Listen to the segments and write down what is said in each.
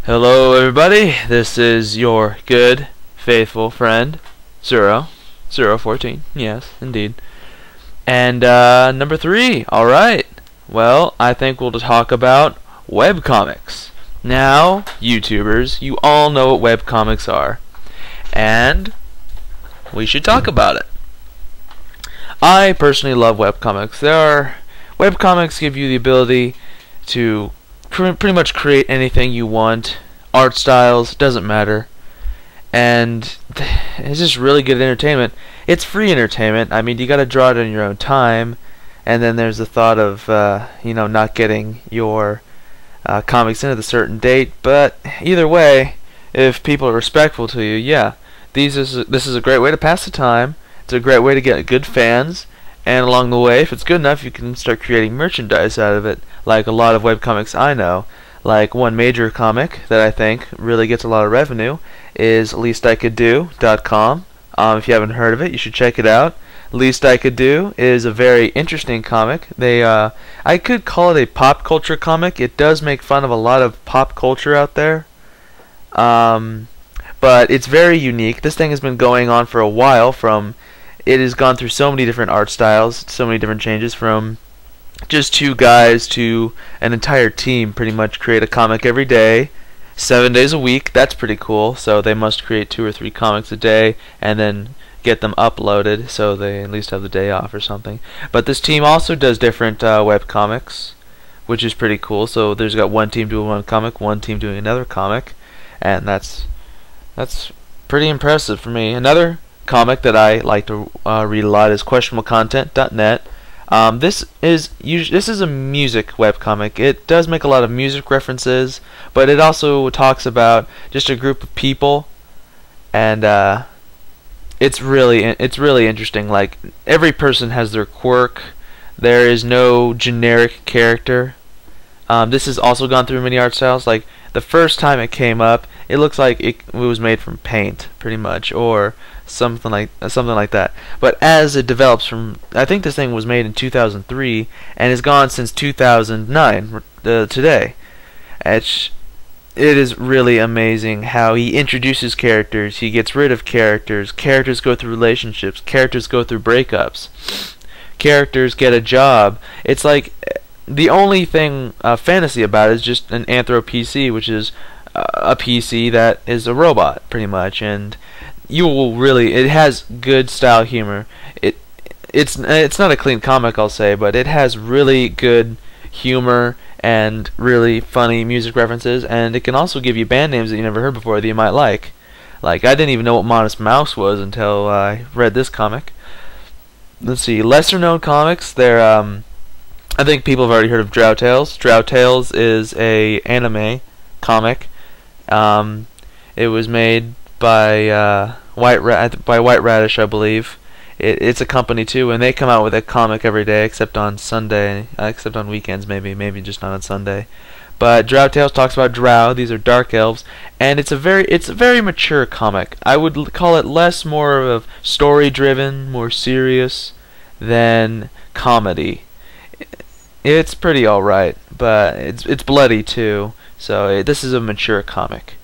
Hello everybody, this is your good, faithful friend, Suro. Suro14, yes, indeed. And number 3, alright. Well, I think we'll talk about webcomics. Now, YouTubers, you all know what webcomics are. And we should talk about it. I personally love webcomics. Webcomics give you the ability to pretty much create anything you want. Art styles, doesn't matter. And it's just really good entertainment. It's free entertainment. I mean, you gotta draw it in your own time. And then there's the thought of not getting your comics in at a certain date. But either way, if people are respectful to you, yeah, this is a great way to pass the time. It's a great way to get good fans. And along the way, if it's good enough, you can start creating merchandise out of it, like a lot of webcomics I know. Like one major comic that I think really gets a lot of revenue is leasticouldddo.com. If you haven't heard of it, you should check it out. Least I Could Do is a very interesting comic. I could call it a pop culture comic. It does make fun of a lot of pop culture out there. But it's very unique. This thing has been going on for a while. It has gone through so many different art styles, so many different changes, from just 2 guys to an entire team pretty much create a comic every day, 7 days a week. That's pretty cool. So they must create 2 or 3 comics a day and then get them uploaded so they at least have the day off or something. But this team also does different webcomics, which is pretty cool. So there's got one team doing one comic, one team doing another comic, and that's pretty impressive for me. Another comic that I like to read a lot is questionablecontent.net. This is a music webcomic. It does make a lot of music references, but it also talks about just a group of people, and it's really interesting. Like, every person has their quirk. There is no generic character. This has also gone through many art styles. Like, the first time it came up, it looks like it was made from paint, pretty much, or something like that. But as it develops I think this thing was made in 2003 and has gone since 2009 today. It is really amazing how he introduces characters, he gets rid of characters, characters go through relationships, characters go through breakups, characters get a job. It's like the only thing fantasy about it is just an Anthro PC, which is a PC that is a robot, pretty much. And it has good style humor. It's not a clean comic, I'll say, but it has really good humor and really funny music references, and it can also give you band names that you never heard before that you might like. Like, I didn't even know what Modest Mouse was until I read this comic. Let's see, lesser known comics. I think people have already heard of Drow Tales. Drow Tales is a anime comic. It was made by White Radish, I believe. It's a company too, and they come out with a comic every day except on weekends, maybe just not on Sunday. But Drow Tales talks about Drow. These are dark elves, and it's a very mature comic. I would call it more of story driven, more serious than comedy. It's pretty alright, but it's bloody too. So this is a mature comic.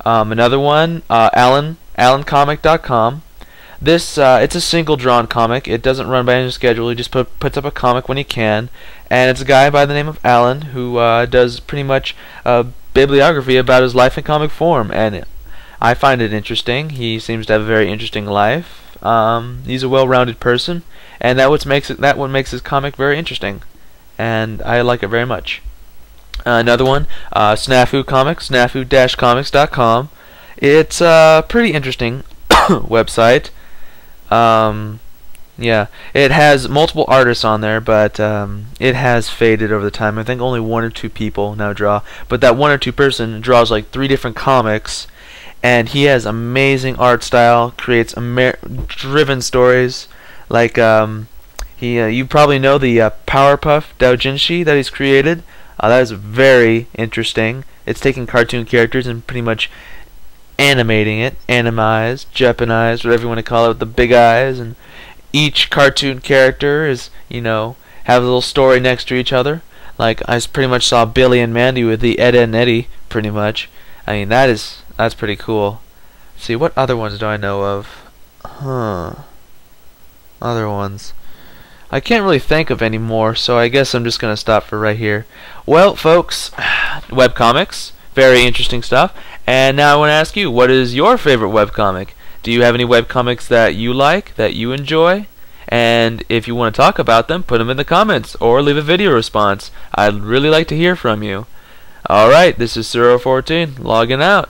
Another one, AlanComic.com. This it's a single drawn comic. It doesn't run by any schedule. He just puts up a comic when he can, and it's a guy by the name of Alan who does pretty much a bibliography about his life in comic form, and I find it interesting. He seems to have a very interesting life. He's a well-rounded person, and what makes his comic very interesting, and I like it very much. Another one, Snafu Comics, snafu-comics.com. It's a pretty interesting website. Yeah, it has multiple artists on there, but it has faded over the time. I think only 1 or 2 people now draw, but that 1 or 2 person draws like 3 different comics, and he has amazing art style, creates driven stories. Like you probably know the Powerpuff Doujinshi that he's created. That is very interesting. It's taking cartoon characters and pretty much animating it, animized, Japanized, whatever you want to call it, with the big eyes, and each cartoon character is, have a little story next to each other. Like, I pretty much saw Billy and Mandy with the Ed, Edd n Eddy, pretty much. I mean, that's pretty cool. Let's see, what other ones do I know of? Other ones. I can't really think of any more, so I guess I'm just gonna stop for right here. Well, folks, webcomics, very interesting stuff. And now I want to ask you, what is your favorite webcomic? Do you have any webcomics that you like, that you enjoy? And if you want to talk about them, put them in the comments or leave a video response. I'd really like to hear from you. Alright, this is Suro14, logging out.